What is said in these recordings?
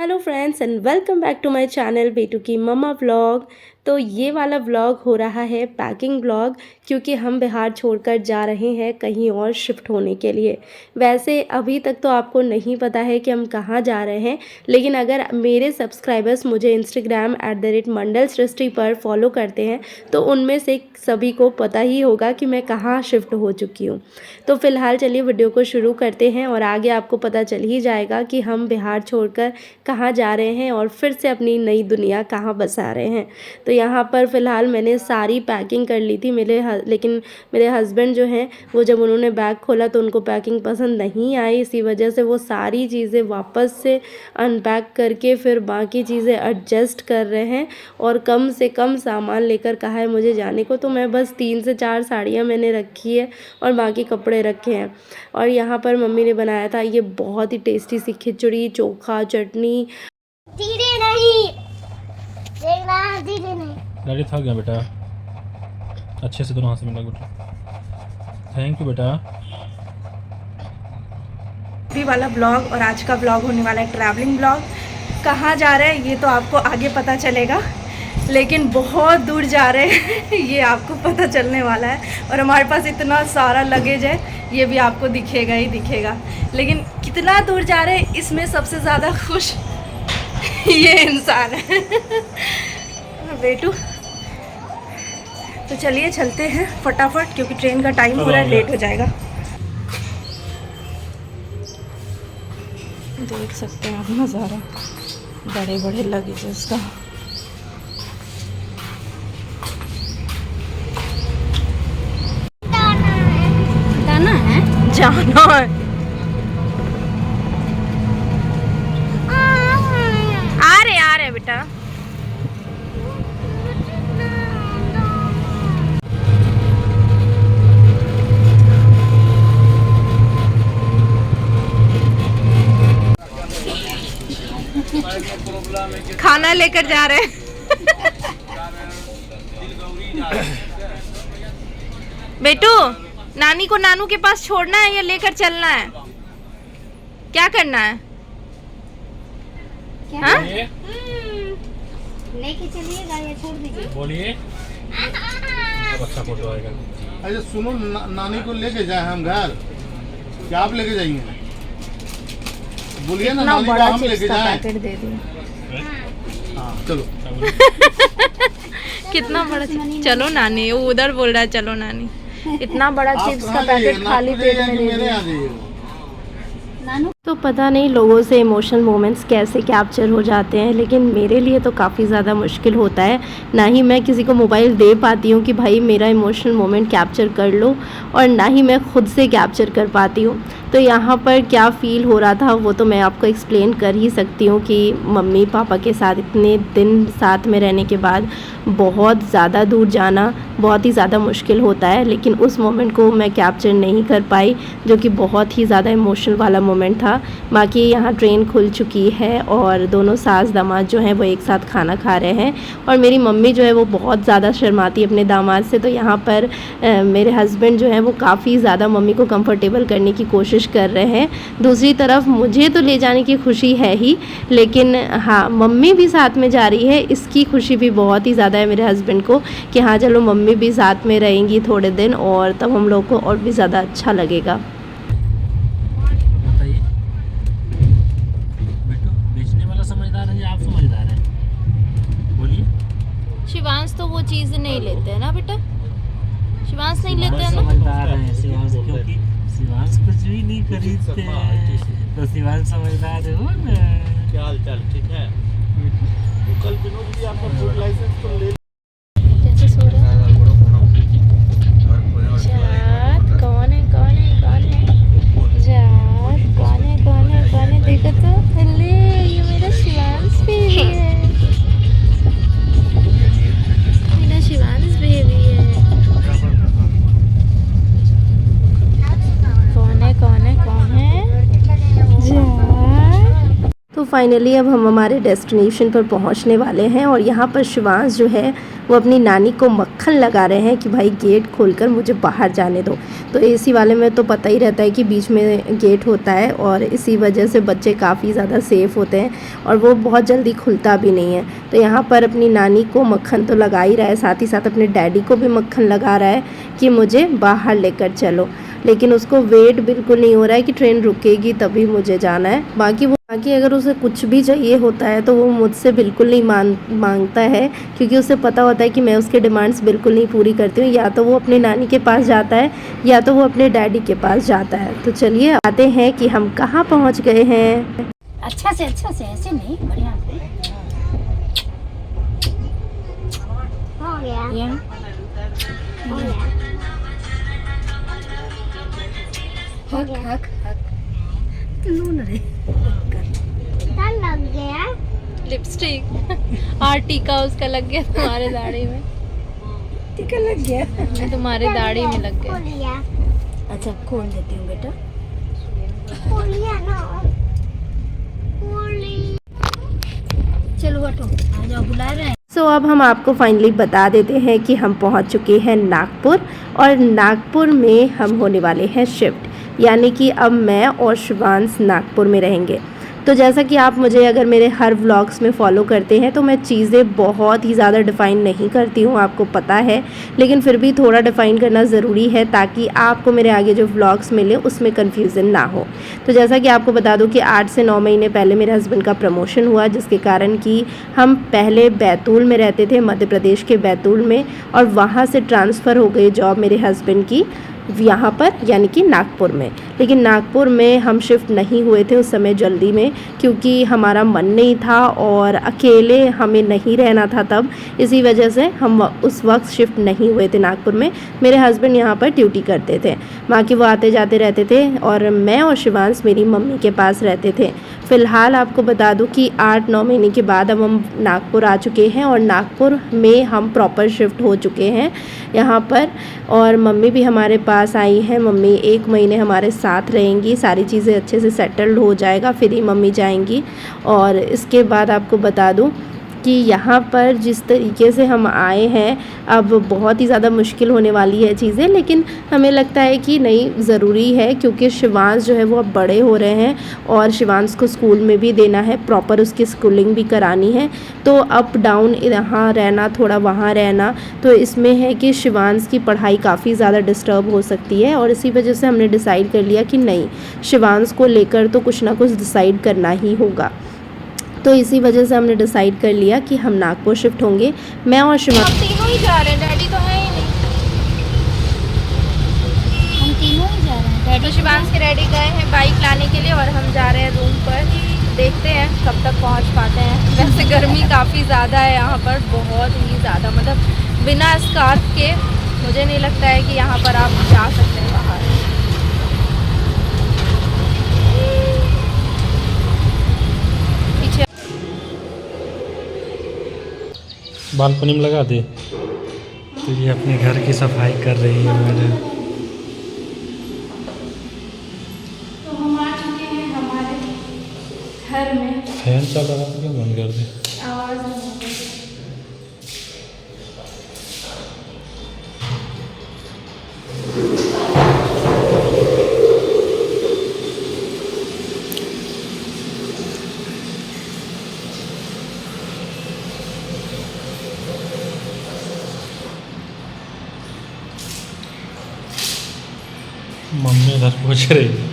Hello friends and welcome back to my channel बेटू की मम्मा vlog. तो ये वाला व्लॉग हो रहा है पैकिंग व्लॉग, क्योंकि हम बिहार छोड़कर जा रहे हैं कहीं और शिफ्ट होने के लिए। वैसे अभी तक तो आपको नहीं पता है कि हम कहाँ जा रहे हैं, लेकिन अगर मेरे सब्सक्राइबर्स मुझे इंस्टाग्राम @मंडल सृष्टि पर फॉलो करते हैं तो उनमें से सभी को पता ही होगा कि मैं कहाँ शिफ्ट हो चुकी हूँ। तो फ़िलहाल चलिए वीडियो को शुरू करते हैं और आगे आपको पता चल ही जाएगा कि हम बिहार छोड़कर कहाँ जा रहे हैं और फिर से अपनी नई दुनिया कहाँ बसा रहे हैं। तो यहाँ पर फ़िलहाल मैंने सारी पैकिंग कर ली थी लेकिन मेरे हस्बैंड जो हैं वो जब उन्होंने बैग खोला तो उनको पैकिंग पसंद नहीं आई। इसी वजह से वो सारी चीज़ें वापस से अनपैक करके फिर बाकी चीज़ें एडजस्ट कर रहे हैं और कम से कम सामान लेकर कहा है मुझे जाने को। तो मैं बस 3 से 4 साड़ियाँ मैंने रखी है और बाकी कपड़े रखे हैं। और यहाँ पर मम्मी ने बनाया था ये बहुत ही टेस्टी सी खिचड़ी, चोखा, चटनी। धीरे नहीं देखना, धीरे नहीं। गाड़ी थक गया बेटा, अच्छे से दोनों हाथ से मिला बेटा। थैंक यू बेटा। अभी वाला ब्लॉग और आज का ब्लॉग होने वाला है ट्रैवलिंग ब्लॉग। कहाँ जा रहे हैं ये तो आपको आगे पता चलेगा, लेकिन बहुत दूर जा रहे हैं ये आपको पता चलने वाला है। और हमारे पास इतना सारा लगेज है, ये भी आपको दिखेगा ही दिखेगा। लेकिन कितना दूर जा रहे हैं इसमें सबसे ज़्यादा खुश ये इंसान है बेटू। तो चलिए चलते हैं फटाफट, क्योंकि ट्रेन का टाइम हो रहा है, लेट हो जाएगा। देख सकते हैं आप नज़ारा, बड़े बड़े लगेजेस का। जाना है, आ रहे बेटा। खाना लेकर जा रहे हैं बेटू। नानी को नानू के पास छोड़ना है या लेकर चलना है? क्या करना है? हाँ? लेके चलिएगा या छोड़ दीजिए? बोलिए। अच्छा फोटो आएगा। अच्छा सुनो, नानी को लेके जाए हम घर, क्या आप लेके जाएंगे? बोलिए ना, नानी को हम लेके जाएं। पैकेट दे दूं। हाँ चलो। कितना बड़ा चलो नानी, वो उधर बोल रहा है चलो नानी। इतना बड़ा चिप्स का पैकेट खाली पेट में दे दिया। तो पता नहीं लोगों से इमोशनल मोमेंट्स कैसे कैप्चर हो जाते हैं, लेकिन मेरे लिए तो काफ़ी ज़्यादा मुश्किल होता है। ना ही मैं किसी को मोबाइल दे पाती हूँ कि भाई मेरा इमोशनल मोमेंट कैप्चर कर लो, और ना ही मैं खुद से कैप्चर कर पाती हूँ। तो यहाँ पर क्या फ़ील हो रहा था वो तो मैं आपको एक्सप्लेन कर ही सकती हूँ कि मम्मी पापा के साथ इतने दिन साथ में रहने के बाद बहुत ज़्यादा दूर जाना बहुत ही ज़्यादा मुश्किल होता है। लेकिन उस मोमेंट को मैं कैप्चर नहीं कर पाई, जो कि बहुत ही ज़्यादा इमोशनल वाला मोमेंट था। बाकी यहाँ ट्रेन खुल चुकी है और दोनों सास दामाद जो हैं वो एक साथ खाना खा रहे हैं, और मेरी मम्मी जो है वो बहुत ज़्यादा शर्माती है अपने दामाद से। तो यहाँ पर मेरे हस्बैंड जो हैं वो काफ़ी ज़्यादा मम्मी को कंफर्टेबल करने की कोशिश कर रहे हैं। दूसरी तरफ मुझे तो ले जाने की खुशी है ही, लेकिन हाँ मम्मी भी साथ में जा रही है, इसकी खुशी भी बहुत ही ज़्यादा है मेरे हस्बैंड को कि हाँ चलो मम्मी भी साथ में रहेंगी थोड़े दिन, और तब हम लोग को और भी ज़्यादा अच्छा लगेगा। बताइए बेटू, बेचने वाला समझदार है या आप समझदार हैं? बोलिए। शिवांश तो वो चीज़ नहीं लेते हैं ना बेटा, शिवांश नहीं लेते हैं ना। समझदार है शिवांश, क्योंकि शिवांश कुछ भी नहीं खरीदते हैं, तो शिवांश समझदार है वो ना। क्या हाल चाल? ठीक है। कल विनोद जी आपका फूड लाइसेंस तो ले। कैसे सो रहे हैं? जात कौन है कौन है कौन है? जात कौन है कौन है कौन है? देखो तो, अरे ये मेरा शिवांश बेबी है, मेरा शिवांश बेबी है। कौन है कौन है कौन है? जात। तो फाइनली अब हम हमारे डेस्टिनेशन पर पहुंचने वाले हैं और यहाँ पर शिवांश जो है वो अपनी नानी को मक्खन लगा रहे हैं कि भाई गेट खोलकर मुझे बाहर जाने दो। तो एसी वाले में तो पता ही रहता है कि बीच में गेट होता है और इसी वजह से बच्चे काफ़ी ज़्यादा सेफ़ होते हैं और वो बहुत जल्दी खुलता भी नहीं है। तो यहाँ पर अपनी नानी को मक्खन तो लगा ही रहा है, साथ ही साथ अपने डैडी को भी मक्खन लगा रहा है कि मुझे बाहर लेकर चलो, लेकिन उसको वेट बिल्कुल नहीं हो रहा है कि ट्रेन रुकेगी तभी मुझे जाना है। बाकी अगर उसे कुछ भी चाहिए होता है तो वो मुझसे बिल्कुल नहीं मांगता है, क्योंकि उसे पता होता है कि मैं उसके डिमांड्स बिल्कुल नहीं पूरी करती हूँ। या तो वो अपने नानी के पास जाता है या तो वो अपने डैडी के पास जाता है। तो चलिए आते हैं कि हम कहाँ पहुँच गए हैं। अच्छा से ऐसे नहीं, बढ़िया से हो गया। हो गया। डर लग गया। लिपस्टिक और टीका उसका लग गया तुम्हारे दाढ़ी में। टीका लग गया? तुम्हारे दाढ़ी में लग खोल गया। लिया। अच्छा खोल देती हूँ बेटा। खोल लिया ना। खोल ली। चलो हटो, आ जाओ, बुला रहे हैं। सो अब हम आपको फाइनली बता देते हैं कि हम पहुंच चुके हैं नागपुर और नागपुर में हम होने वाले हैं शिफ्ट, यानी कि अब मैं और शिवांश नागपुर में रहेंगे। तो जैसा कि आप मुझे अगर मेरे हर व्लॉग्स में फॉलो करते हैं तो मैं चीज़ें बहुत ही ज़्यादा डिफ़ाइन नहीं करती हूँ, आपको पता है, लेकिन फिर भी थोड़ा डिफ़ाइन करना ज़रूरी है ताकि आपको मेरे आगे जो व्लॉग्स मिले उसमें कन्फ्यूज़न ना हो। तो जैसा कि आपको बता दूं कि 8 से 9 महीने पहले मेरे हस्बैंड का प्रमोशन हुआ, जिसके कारण कि हम पहले बैतूल में रहते थे, मध्य प्रदेश के बैतूल में, और वहाँ से ट्रांसफ़र हो गई जॉब मेरे हस्बैंड की यहाँ पर, यानी कि नागपुर में। लेकिन नागपुर में हम शिफ्ट नहीं हुए थे उस समय जल्दी में, क्योंकि हमारा मन नहीं था और अकेले हमें नहीं रहना था तब, इसी वजह से हम उस वक्त शिफ्ट नहीं हुए थे नागपुर में। मेरे हस्बैंड यहाँ पर ड्यूटी करते थे, बाकी वो आते जाते रहते थे और मैं और शिवांश मेरी मम्मी के पास रहते थे। फ़िलहाल आपको बता दूं कि 8-9 महीने के बाद अब हम नागपुर आ चुके हैं और नागपुर में हम प्रॉपर शिफ्ट हो चुके हैं यहाँ पर, और मम्मी भी हमारे पास आई हैं। मम्मी 1 महीने हमारे साथ रहेंगी, सारी चीज़ें अच्छे से सेटल्ड हो जाएगा फिर ही मम्मी जाएंगी। और इसके बाद आपको बता दूं कि यहाँ पर जिस तरीके से हम आए हैं अब बहुत ही ज़्यादा मुश्किल होने वाली है चीज़ें, लेकिन हमें लगता है कि नहीं, ज़रूरी है, क्योंकि शिवांश जो है वो अब बड़े हो रहे हैं और शिवांश को स्कूल में भी देना है, प्रॉपर उसकी स्कूलिंग भी करानी है। तो अप डाउन यहाँ रहना, थोड़ा वहाँ रहना, तो इसमें है कि शिवांश की पढ़ाई काफ़ी ज़्यादा डिस्टर्ब हो सकती है। और इसी वजह से हमने डिसाइड कर लिया कि नहीं, शिवांश को लेकर तो कुछ ना कुछ डिसाइड करना ही होगा। तो इसी वजह से हमने डिसाइड कर लिया कि हम नागपुर शिफ्ट होंगे, मैं और शिवांश। हम तीनों ही जा रहे हैं, डैडी तो है ही नहीं। हम तीनों ही जा रहे हैं। तो शिवांश के डैडी गए हैं बाइक लाने के लिए और हम जा रहे हैं रूम पर। देखते हैं कब तक पहुंच पाते हैं। वैसे गर्मी काफ़ी ज़्यादा है यहाँ पर, बहुत ही ज़्यादा, मतलब बिना स्कार्फ के मुझे नहीं लगता है कि यहाँ पर आप जा सकते हैं बाहर। बालकनी में लगा दे। तो ये अपने घर की सफाई कर रही है मेरे। तो हम आ चुके हैं हमारे घर में। फैन चल रहा था, क्यों बंद कर दे? आवाज़ नहीं होती। मम्मी इधर पूछ रही है।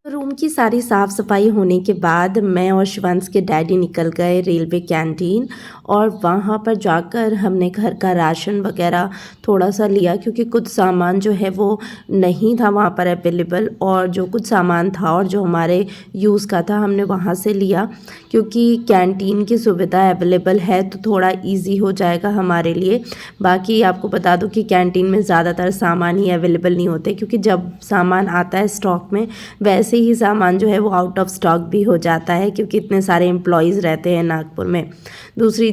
रूम की सारी साफ़ सफाई होने के बाद मैं और शिवांश के डैडी निकल गए रेलवे कैंटीन, और वहाँ पर जाकर हमने घर का राशन वगैरह थोड़ा सा लिया, क्योंकि कुछ सामान जो है वो नहीं था वहाँ पर अवेलेबल, और जो कुछ सामान था और जो हमारे यूज़ का था हमने वहाँ से लिया, क्योंकि कैंटीन की सुविधा अवेलेबल है तो थोड़ा इजी हो जाएगा हमारे लिए। बाकी आपको बता दूं कि कैंटीन में ज़्यादातर सामान ही अवेलेबल नहीं होते, क्योंकि जब सामान आता है स्टॉक में वैसे ही सामान जो है वो आउट ऑफ स्टॉक भी हो जाता है, क्योंकि इतने सारे एम्प्लॉयज़ रहते हैं नागपुर में। दूसरी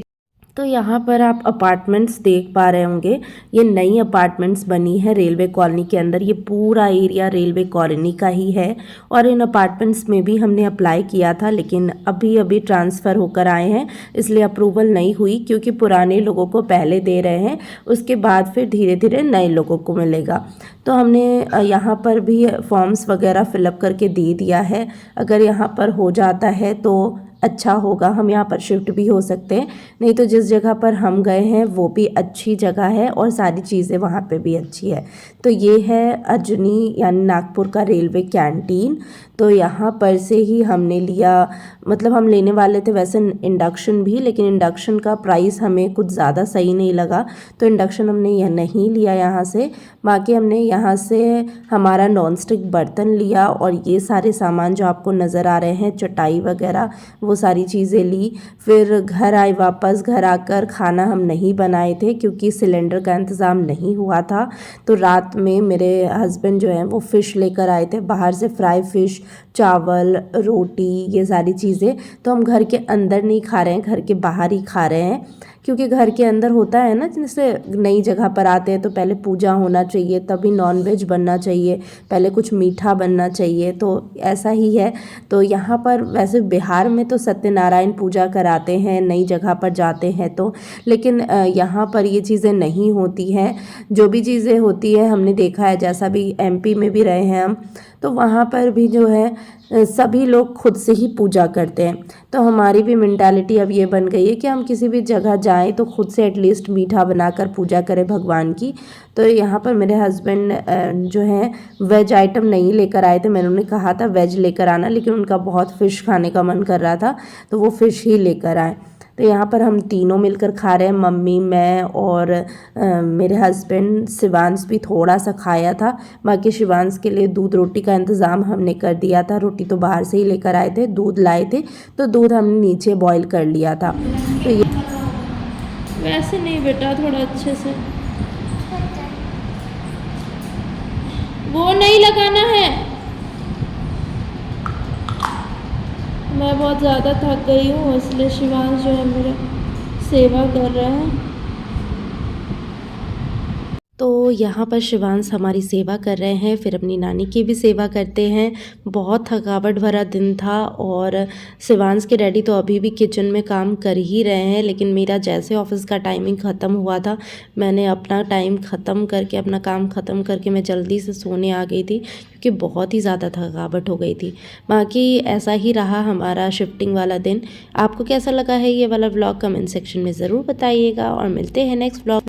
तो यहाँ पर आप अपार्टमेंट्स देख पा रहे होंगे, ये नई अपार्टमेंट्स बनी है रेलवे कॉलोनी के अंदर। ये पूरा एरिया रेलवे कॉलोनी का ही है और इन अपार्टमेंट्स में भी हमने अप्लाई किया था, लेकिन अभी अभी ट्रांसफ़र होकर आए हैं, इसलिए अप्रूवल नहीं हुई, क्योंकि पुराने लोगों को पहले दे रहे हैं, उसके बाद फिर धीरे धीरे नए लोगों को मिलेगा। तो हमने यहाँ पर भी फॉर्म्स वगैरह फिलअप करके दे दिया है। अगर यहाँ पर हो जाता है तो अच्छा होगा, हम यहाँ पर शिफ्ट भी हो सकते हैं। नहीं तो जिस जगह पर हम गए हैं वो भी अच्छी जगह है और सारी चीज़ें वहाँ पे भी अच्छी है। तो ये है अजनी यानी नागपुर का रेलवे कैंटीन। तो यहाँ पर से ही हमने लिया, मतलब हम लेने वाले थे वैसे इंडक्शन भी, लेकिन इंडक्शन का प्राइस हमें कुछ ज़्यादा सही नहीं लगा, तो इंडक्शन हमने यह नहीं लिया यहाँ से। बाकी हमने यहाँ से हमारा नॉन स्टिक बर्तन लिया और ये सारे सामान जो आपको नज़र आ रहे हैं, चटाई वगैरह, वो सारी चीज़ें ली। फिर घर आए, वापस घर आकर खाना हम नहीं बनाए थे क्योंकि सिलेंडर का इंतज़ाम नहीं हुआ था। तो रात में मेरे हस्बैंड जो हैं वो फ़िश लेकर आए थे बाहर से, फ्राई फ़िश, चावल, रोटी, ये सारी चीज़ें। तो हम घर के अंदर नहीं खा रहे हैं, घर के बाहर ही खा रहे हैं, क्योंकि घर के अंदर होता है ना, जैसे नई जगह पर आते हैं तो पहले पूजा होना चाहिए, तभी नॉनवेज बनना चाहिए, पहले कुछ मीठा बनना चाहिए, तो ऐसा ही है। तो यहाँ पर वैसे बिहार में तो सत्यनारायण पूजा कराते हैं नई जगह पर जाते हैं तो, लेकिन यहाँ पर ये चीज़ें नहीं होती हैं। जो भी चीज़ें होती है हमने देखा है, जैसा भी MP में भी रहे हैं हम, तो वहाँ पर भी जो है सभी लोग खुद से ही पूजा करते हैं। तो हमारी भी मेंटालिटी अब ये बन गई है कि हम किसी भी जगह जाएं तो खुद से एटलीस्ट मीठा बनाकर पूजा करें भगवान की। तो यहाँ पर मेरे हस्बैंड जो हैं वेज आइटम नहीं लेकर आए थे, मैंने उन्हें कहा था वेज लेकर आना, लेकिन उनका बहुत फ़िश खाने का मन कर रहा था तो वो फ़िश ही लेकर आए। तो यहाँ पर हम तीनों मिलकर खा रहे हैं, मम्मी, मैं और मेरे हस्बैंड। शिवांश भी थोड़ा सा खाया था, बाकी शिवांश के लिए दूध रोटी का इंतज़ाम हमने कर दिया था। रोटी तो बाहर से ही लेकर आए थे, दूध लाए थे तो दूध हमने नीचे बॉईल कर लिया था। तो ये वैसे नहीं बेटा, थोड़ा अच्छे से, वो नहीं लगाना है। मैं बहुत ज़्यादा थक गई हूँ, इसलिए शिवांश जो है मेरे सेवा कर रहे हैं। तो यहाँ पर शिवांश हमारी सेवा कर रहे हैं, फिर अपनी नानी की भी सेवा करते हैं। बहुत थकावट भरा दिन था और शिवांश के डैडी तो अभी भी किचन में काम कर ही रहे हैं, लेकिन मेरा जैसे ऑफिस का टाइमिंग ख़त्म हुआ था, मैंने अपना टाइम ख़त्म करके, अपना काम ख़त्म करके मैं जल्दी से सोने आ गई थी, क्योंकि बहुत ही ज़्यादा थकावट हो गई थी। बाकी ऐसा ही रहा हमारा शिफ्टिंग वाला दिन। आपको कैसा लगा है ये वाला व्लॉग, कमेंट सेक्शन में ज़रूर बताइएगा और मिलते हैं नेक्स्ट व्लॉग।